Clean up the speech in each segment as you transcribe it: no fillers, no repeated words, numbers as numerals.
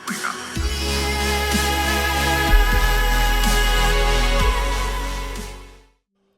wake up.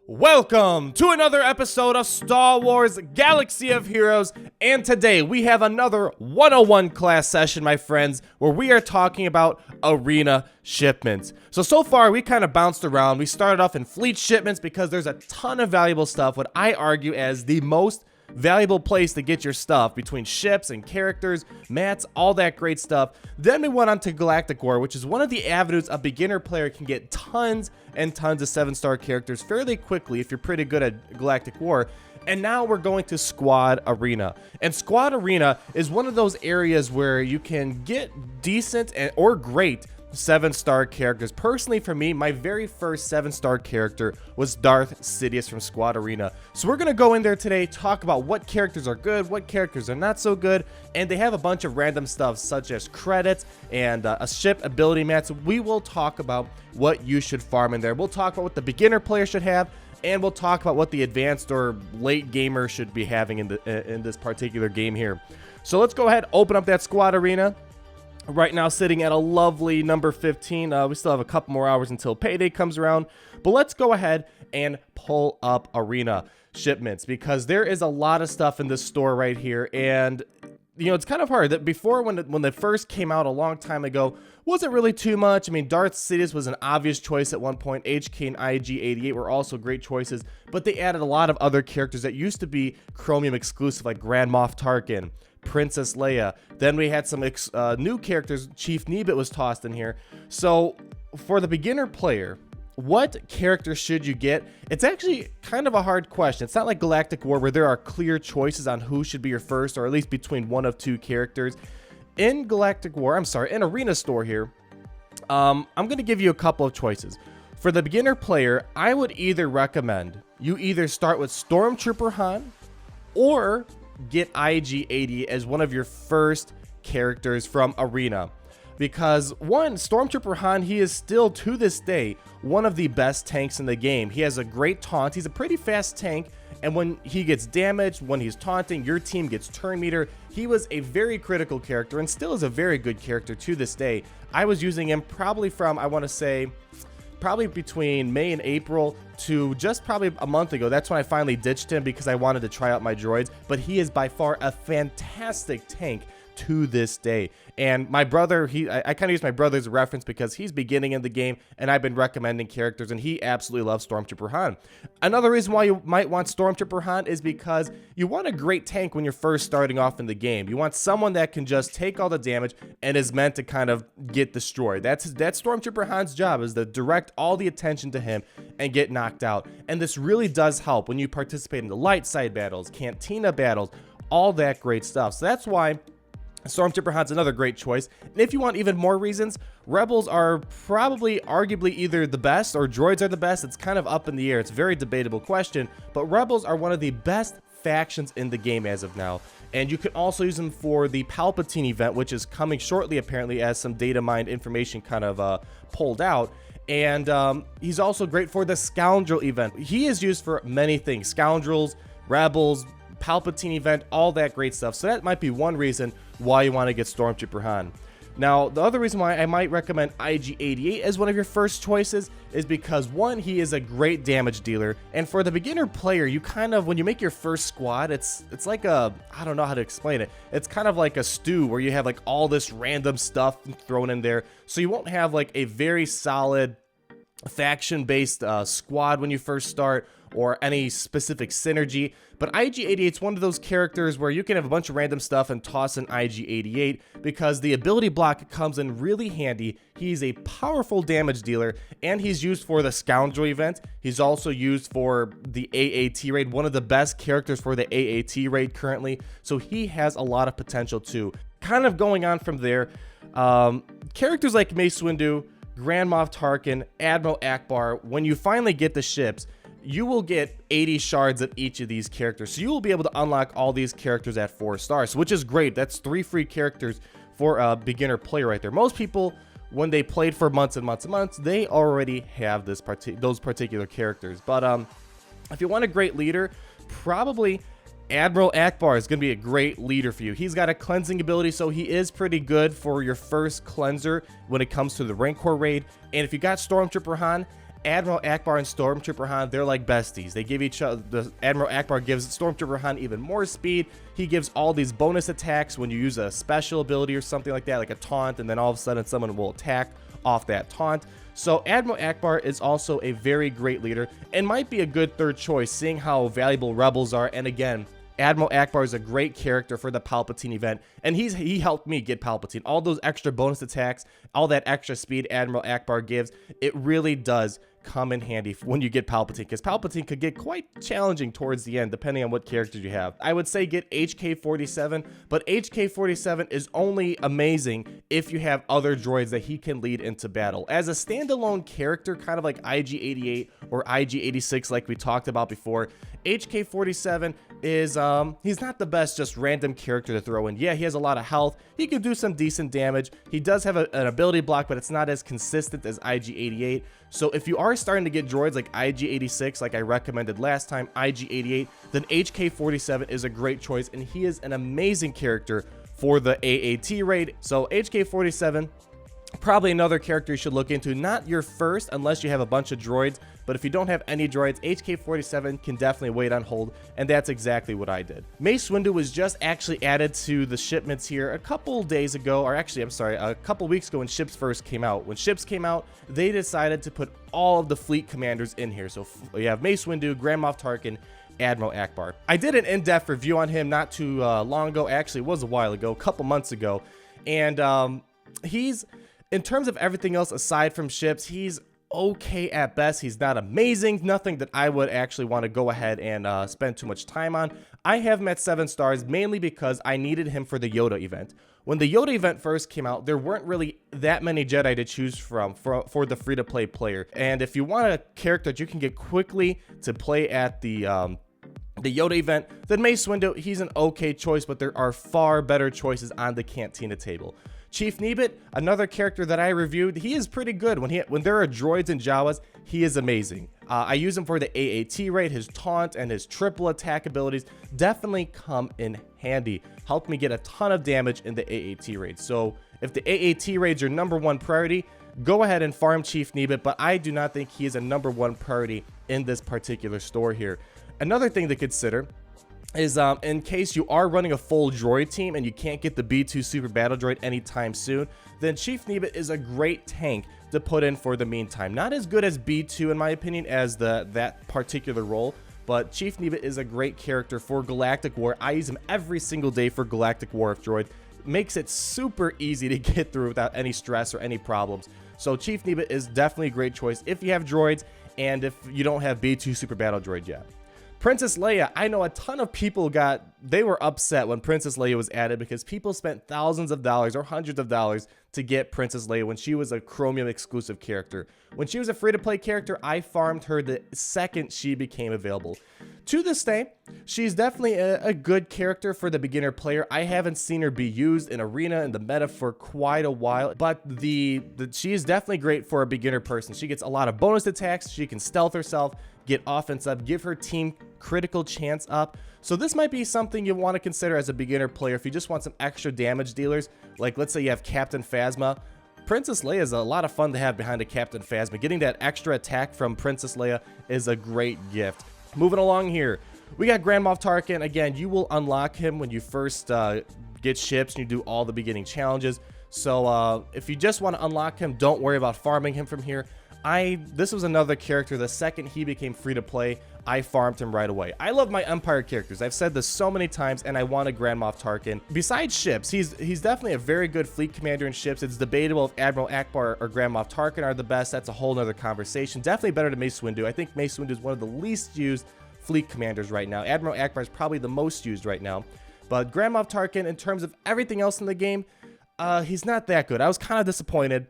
Welcome to another episode of Star Wars Galaxy of Heroes, and today we have another 101 class session, my friends, where we are talking about arena shipments. So far we kind of bounced around. We started off in fleet shipments because there's a ton of valuable stuff, what I argue as the most valuable place to get your stuff between ships and characters, mats, all that great stuff. Then we went on to Galactic War, which is one of the avenues a beginner player can get tons and tons of 7-star characters fairly quickly if you're pretty good at Galactic War. And now we're going to Squad Arena. And Squad Arena is one of those areas where you can get decent or great 7-star characters. Personally, for me, my very first 7-star character was Darth Sidious from Squad Arena. So we're going to go in there today, talk about what characters are good, what characters are not so good, and they have a bunch of random stuff such as credits and a ship ability mats. We will talk about what you should farm in there. We'll talk about what the beginner player should have, and we'll talk about what the advanced or late gamer should be having in this particular game here. So let's go ahead, open up that Squad Arena. Right now sitting at a lovely number 15. We still have a couple more hours until payday comes around, but let's go ahead and pull up arena shipments because there is a lot of stuff in this store right here. And you know, it's kind of hard that before when they first came out a long time ago, wasn't really too much. I mean, Darth Sidious was an obvious choice at one point. HK and IG-88 were also great choices, but they added a lot of other characters that used to be Chromium exclusive, like Grand Moff Tarkin, Princess Leia. Then we had some new characters. Chief Nebit was tossed in here. So for the beginner player, what character should you get? It's actually kind of a hard question. It's not like Galactic War where there are clear choices on who should be your first, or at least between one of two characters. In Galactic War, in Arena Store here, I'm going to give you a couple of choices. For the beginner player, I would either recommend you either start with Stormtrooper Han or get IG-80 as one of your first characters from Arena. Because one, Stormtrooper Han, he is still to this day one of the best tanks in the game. He has a great taunt. He's a pretty fast tank, and when he gets damaged, when he's taunting, your team gets turn meter. He was a very critical character and still is a very good character to this day. I was using him probably from, I want to say, probably between May and April to just probably a month ago. That's when I finally ditched him because I wanted to try out my droids, but he is by far a fantastic tank to this day. And my brother, I kind of use my brother as a reference because he's beginning in the game and I've been recommending characters and he absolutely loves Stormtrooper Han. Another reason why you might want Stormtrooper Han is because you want a great tank when you're first starting off in the game. You want someone that can just take all the damage and is meant to kind of get destroyed. That's Stormtrooper Han's job, is to direct all the attention to him and get knocked out. And this really does help when you participate in the light side battles, cantina battles, all that great stuff. So that's why Stormtrooper Han's another great choice. And if you want even more reasons, Rebels are probably arguably either the best or droids are the best. It's kind of up in the air. It's a very debatable question, but Rebels are one of the best factions in the game as of now. And you can also use them for the Palpatine event, which is coming shortly apparently, as some data mined information kind of pulled out. And he's also great for the Scoundrel event. He is used for many things: Scoundrels, Rebels, Palpatine event, all that great stuff. So that might be one reason why you want to get Stormtrooper Han. Now, the other reason why I might recommend IG-88 as one of your first choices is because, one, he is a great damage dealer, and for the beginner player, you kind of, when you make your first squad, it's like a, I don't know how to explain it. It's kind of like a stew where you have like all this random stuff thrown in there, so you won't have like a very solid faction-based squad when you first start, or any specific synergy. But IG-88 is one of those characters where you can have a bunch of random stuff and toss in IG-88 because the ability block comes in really handy. He's a powerful damage dealer, and he's used for the Scoundrel event. He's also used for the AAT raid, one of the best characters for the AAT raid currently, so he has a lot of potential too. Kind of going on from there, characters like Mace Windu, Grand Moff Tarkin, Admiral Ackbar, when you finally get the ships, you will get 80 shards of each of these characters. So you will be able to unlock all these characters at 4 stars, which is great. That's 3 free characters for a beginner player right there. Most people, when they played for months and months and months, they already have those particular characters. But if you want a great leader, probably Admiral Ackbar is going to be a great leader for you. He's got a cleansing ability, so he is pretty good for your first cleanser when it comes to the Rancor raid. And if you got Stormtrooper Han, Admiral Ackbar and Stormtrooper Han, they're like besties. They give each other, the Admiral Ackbar gives Stormtrooper Han even more speed. He gives all these bonus attacks when you use a special ability or something like that, like a taunt, and then all of a sudden someone will attack off that taunt. So Admiral Ackbar is also a very great leader and might be a good third choice, seeing how valuable rebels are. And again, Admiral Ackbar is a great character for the Palpatine event, and he helped me get Palpatine. All those extra bonus attacks, all that extra speed Admiral Ackbar gives, it really does come in handy when you get Palpatine, because Palpatine could get quite challenging towards the end depending on what characters you have. I would say get HK-47, but HK-47 is only amazing if you have other droids that he can lead into battle. As a standalone character, kind of like IG-88 or IG-86 like we talked about before, HK-47 is, he's not the best just random character to throw in. Yeah, he has a lot of health. He can do some decent damage. He does have an ability block, but it's not as consistent as IG-88. So if you are starting to get droids like IG-86, like I recommended last time, IG-88, then HK-47 is a great choice, and he is an amazing character for the AAT raid. So HK-47, probably another character you should look into. Not your first unless you have a bunch of droids, but if you don't have any droids, HK-47 can definitely wait on hold, and that's exactly what I did. Mace Windu was just actually added to the shipments here a couple days ago, or actually, I'm sorry, a couple weeks ago when ships first came out. When ships came out, they decided to put all of the fleet commanders in here. So you have Mace Windu, Grand Moff Tarkin, Admiral Ackbar. I did an in-depth review on him not too long ago. Actually, it was a while ago, a couple months ago, and he's, in terms of everything else aside from ships, he's okay at best. He's not amazing, nothing that I would actually want to go ahead and spend too much time on. I have him at 7 stars mainly because I needed him for the Yoda event. When the Yoda event first came out, there weren't really that many Jedi to choose from for the free-to-play player. And if you want a character that you can get quickly to play at the Yoda event, then Mace Windu, he's an okay choice, but there are far better choices on the Cantina table. Chief Nebit, another character that I reviewed, he is pretty good. When there are droids and Jawas, he is amazing. I use him for the AAT raid. His taunt and his triple attack abilities definitely come in handy. Helped me get a ton of damage in the AAT raid. So if the AAT raid's your #1 priority, go ahead and farm Chief Nebit, but I do not think he is a #1 priority in this particular store here. Another thing to consider is in case you are running a full droid team and you can't get the B2 Super Battle Droid anytime soon, then Chief Nebit is a great tank to put in for the meantime. Not as good as B2 in my opinion as that particular role, but Chief Nebit is a great character for Galactic War. I use him every single day for Galactic War of Droid. Makes it super easy to get through without any stress or any problems. So Chief Nebit is definitely a great choice if you have droids and if you don't have B2 Super Battle Droid yet. Princess Leia, I know a ton of people they were upset when Princess Leia was added because people spent thousands of dollars or hundreds of dollars to get Princess Leia when she was a Chromium exclusive character. When she was a free-to-play character, I farmed her the second she became available. To this day, she's definitely a good character for the beginner player. I haven't seen her be used in Arena and the meta for quite a while, but she is definitely great for a beginner person. She gets a lot of bonus attacks, she can stealth herself, get offense up, give her team critical chance up. So this might be something you want to consider as a beginner player if you just want some extra damage dealers. Like let's say you have Captain Phasma. Princess Leia is a lot of fun to have behind a Captain Phasma. Getting that extra attack from Princess Leia is a great gift. Moving along here, we got Grand Moff Tarkin. Again, you will unlock him when you first get ships and you do all the beginning challenges. So if you just want to unlock him, don't worry about farming him from here. This was another character, the second he became free to play, I farmed him right away. I love my Empire characters. I've said this so many times, and I want a Grand Moff Tarkin. Besides ships, he's definitely a very good fleet commander in ships. It's debatable if Admiral Ackbar or Grand Moff Tarkin are the best. That's a whole nother conversation. Definitely better than Mace Windu. I think Mace Windu is one of the least used fleet commanders right now. Admiral Ackbar is probably the most used right now. But Grand Moff Tarkin, in terms of everything else in the game, he's not that good. I was kind of disappointed.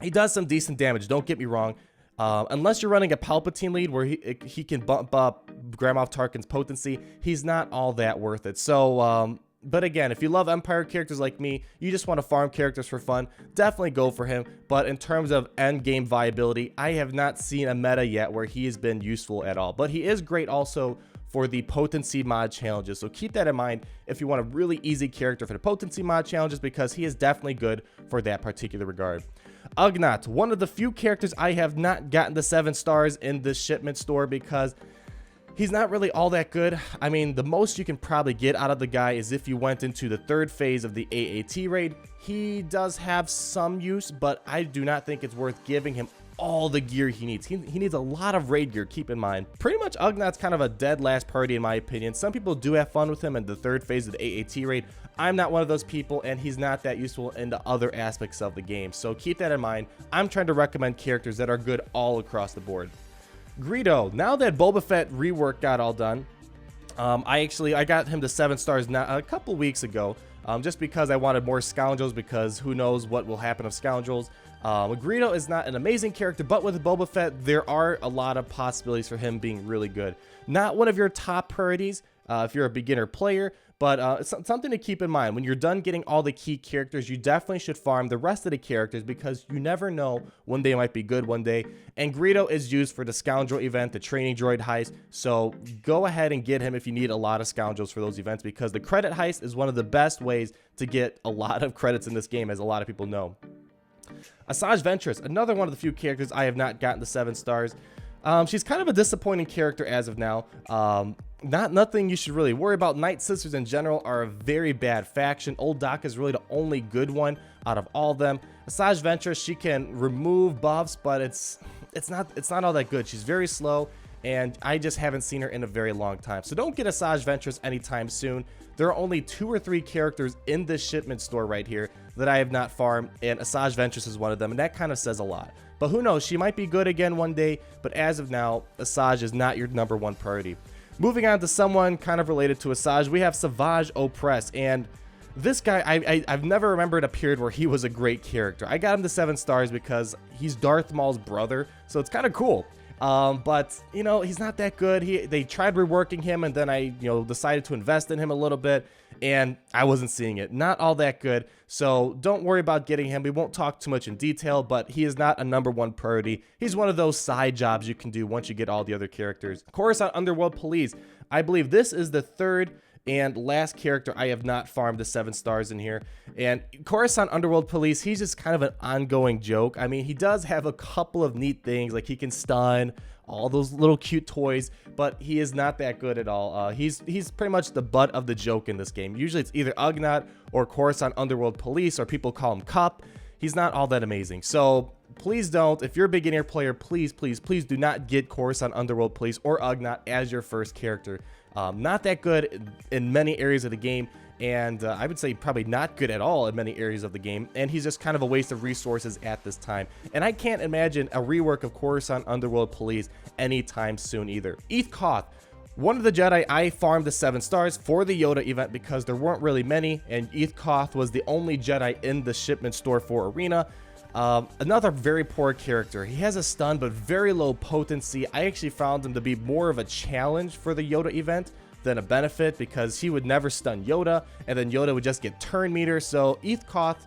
He does some decent damage, don't get me wrong. Unless you're running a Palpatine lead where he can bump up Grand Moff Tarkin's potency, he's not all that worth it. So, but again, if you love Empire characters like me, you just want to farm characters for fun, definitely go for him. But in terms of end game viability, I have not seen a meta yet where he has been useful at all. But he is great also for the potency mod challenges. So keep that in mind if you want a really easy character for the potency mod challenges, because he is definitely good for that particular regard. Ugnaught, one of the few characters I have not gotten the 7 stars in this shipment store because he's not really all that good. I mean, the most you can probably get out of the guy is if you went into the 3rd phase of the AAT raid. He does have some use, but I do not think it's worth giving him all the gear he needs. He needs a lot of raid gear, keep in mind. Pretty much Ugnaught's kind of a dead last party in my opinion. Some people do have fun with him in the 3rd phase of the AAT raid. I'm not one of those people, and he's not that useful in the other aspects of the game. So keep that in mind. I'm trying to recommend characters that are good all across the board. Greedo, now that Boba Fett rework got all done, I got him to 7 stars now a couple weeks ago, just because I wanted more scoundrels, because who knows what will happen of scoundrels. Greedo is not an amazing character, but with Boba Fett, there are a lot of possibilities for him being really good. Not one of your top priorities if you're a beginner player, but it's something to keep in mind. When you're done getting all the key characters, you definitely should farm the rest of the characters, because you never know when they might be good one day. And Greedo is used for the scoundrel event, the training droid heist, so go ahead and get him if you need a lot of scoundrels for those events, because the credit heist is one of the best ways to get a lot of credits in this game, as a lot of people know. Asajj Ventress, another one of the few characters I have not gotten the 7 stars. She's kind of a disappointing character as of now. Nothing you should really worry about. Night Sisters in general are a very bad faction. Old Doc is really the only good one out of all of them. Asajj Ventress, she can remove buffs, but it's not all that good. She's very slow, and I just haven't seen her in a very long time. So don't get Asajj Ventress anytime soon. There are only 2 or 3 characters in this shipment store right here that I have not farmed, and Asajj Ventress is one of them, and that kind of says a lot. But who knows, she might be good again one day, but as of now, Asajj is not your #1 priority. Moving on to someone kind of related to Asajj, we have Savage Opress, and this guy, I've never remembered a period where he was a great character. I got him to 7 stars because he's Darth Maul's brother, so it's kind of cool. But you know, he's not that good. They tried reworking him, and then I decided to invest in him a little bit, and I wasn't seeing it. Not all that good, so don't worry about getting him. We won't talk too much in detail, but he is not a #1 priority. He's one of those side jobs you can do once you get all the other characters. Coruscant Underworld Police, I believe this is the 3rd and last character I have not farmed the 7 stars in here. And Coruscant Underworld Police, he's just kind of an ongoing joke. I mean, he does have a couple of neat things, like he can stun, all those little cute toys, but he is not that good at all. He's pretty much the butt of the joke in this game. Usually it's either Ugnaught or Coruscant Underworld Police, or people call him Cup. He's not all that amazing. So please don't, if you're a beginner player, please do not get Coruscant Underworld Police or Ugnaught as your first character. Not that good in many areas of the game, and I would say probably not good at all in many areas of the game, and he's just kind of a waste of resources at this time. And I can't imagine a rework of Coruscant Underworld Police anytime soon either. Eth Koth, one of the Jedi I farmed the 7 stars for the Yoda event because there weren't really many, and Eth Koth was the only Jedi in the shipment store for Arena. Another very poor character. He has a stun, but very low potency. I actually found him to be more of a challenge for the Yoda event than a benefit, because he would never stun Yoda, and then Yoda would just get turn meter. So Eth Koth,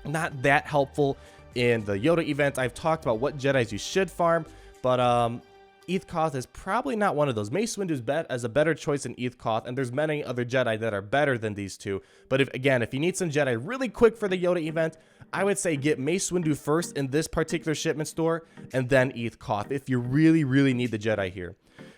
not that helpful in the Yoda event. I've talked about what Jedis you should farm, but Eth Koth is probably not one of those. Mace Windu is a better choice than Eth Koth, and there's many other Jedi that are better than these two. But if you need some Jedi really quick for the Yoda event, I would say get Mace Windu first in this particular shipment store, and then Eth Koth if you really need the Jedi here.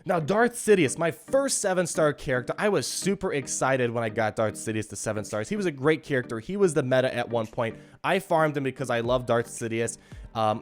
Now, Darth Sidious, my first 7-star character. I was super excited when I got Darth Sidious to 7 stars. He was a great character. He was the meta at one point. I farmed him because I love Darth Sidious.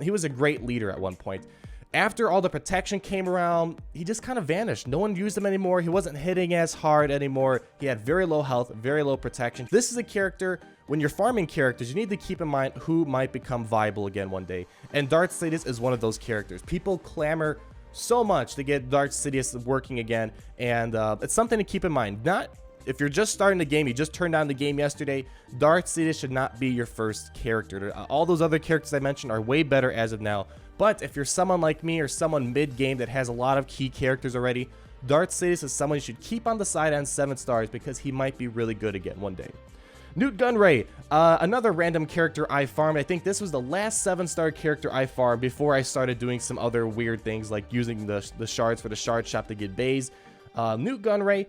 He was a great leader at one point. After all the protection came around, he just kind of vanished. No one used him anymore. He wasn't hitting as hard anymore. He had very low health, very low protection. This is a character, when you're farming characters, you need to keep in mind who might become viable again one day. And Darth Sidious is one of those characters. People clamor so much to get Darth Sidious working again, and it's something to keep in mind. Not if you're just starting the game, you just turned on the game yesterday, Darth Sidious should not be your first character. All those other characters I mentioned are way better as of now. But if you're someone like me or someone mid-game that has a lot of key characters already, Darth Sidious is someone you should keep on the side on 7 stars because he might be really good again one day. Nute Gunray, another random character I farmed. I think this was the last 7-star character I farmed before I started doing some other weird things like using the shards for the shard shop to get bays. Nute Gunray,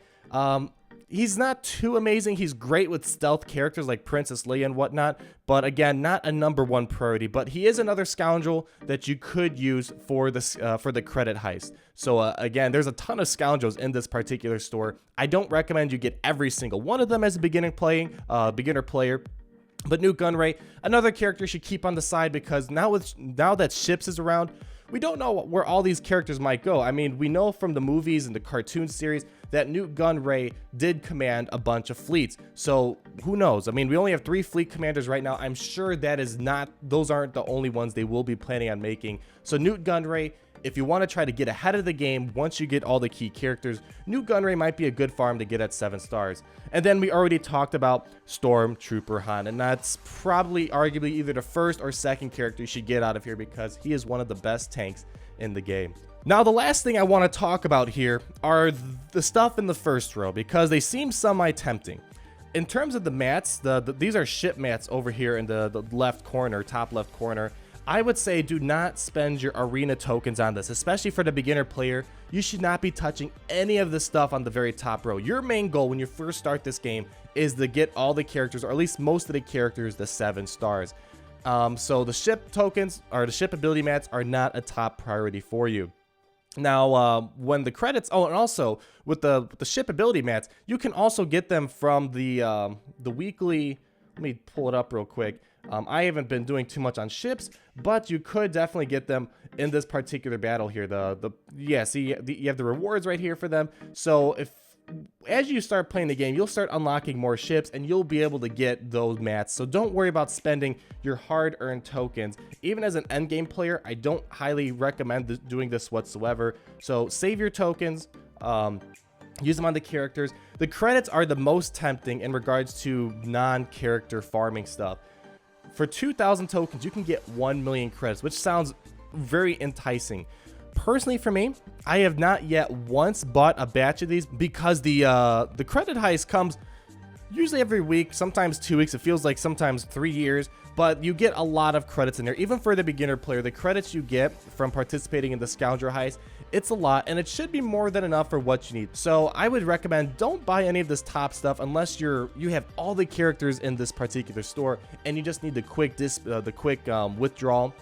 he's not too amazing. He's great with stealth characters like Princess Leia and whatnot, but again, not a #1 priority. But he is another scoundrel that you could use for the credit heist. So again, there's a ton of scoundrels in this particular store. I don't recommend you get every single one of them as a beginner player. But Nute Gunray, another character you should keep on the side, because now that Ships is around, we don't know where all these characters might go. I mean, we know from the movies and the cartoon series that Nute Gunray did command a bunch of fleets. So who knows? I mean, we only have 3 fleet commanders right now. I'm sure those aren't the only ones they will be planning on making. So Nute Gunray, if you want to try to get ahead of the game once you get all the key characters, Nute Gunray might be a good farm to get at 7 stars. And then we already talked about Stormtrooper Han, and that's probably arguably either the first or second character you should get out of here, because he is one of the best tanks in the game. Now, the last thing I want to talk about here are the stuff in the first row, because they seem semi-tempting. In terms of the mats, these are ship mats over here in the left corner, top left corner. I would say do not spend your arena tokens on this, especially for the beginner player. You should not be touching any of the stuff on the very top row. Your main goal when you first start this game is to get all the characters, or at least most of the characters, the 7 stars. So the ship tokens, or the ship ability mats, are not a top priority for you. Now, when the credits, and also with the ship ability mats, you can also get them from the weekly. Let me pull it up real quick. I haven't been doing too much on ships, but you could definitely get them in this particular battle here. See, you have the rewards right here for them. So as you start playing the game, you'll start unlocking more ships and you'll be able to get those mats. So don't worry about spending your hard-earned tokens. Even as an endgame player, I don't highly recommend doing this whatsoever. So save your tokens. Use them on the characters. The credits are the most tempting in regards to non-character farming stuff. For 2,000 tokens, you can get 1 million credits, which sounds very enticing. Personally, for me, I have not yet once bought a batch of these, because the credit heist comes usually every week, sometimes 2 weeks. It feels like sometimes 3 years, but you get a lot of credits in there. Even for the beginner player, the credits you get from participating in the scoundrel heist, it's a lot, and it should be more than enough for what you need. So I would recommend don't buy any of this top stuff unless you have all the characters in this particular store and you just need the quick withdrawal.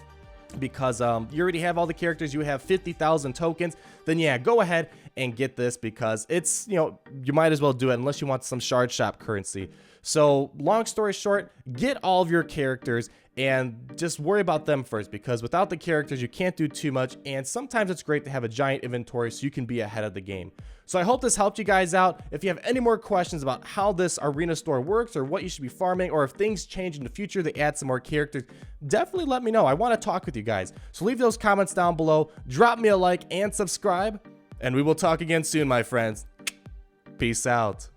Because you already have all the characters, you have 50,000 tokens, then yeah, go ahead and get this, because it's, you might as well do it unless you want some shard shop currency. So long story short, get all of your characters and just worry about them first, because without the characters you can't do too much, and sometimes it's great to have a giant inventory so you can be ahead of the game. So I hope this helped you guys out. If you have any more questions about how this arena store works, or what you should be farming, or if things change in the future, they add some more characters, definitely let me know. I want to talk with you guys. So leave those comments down below, drop me a like and subscribe, and we will talk again soon, my friends. Peace out.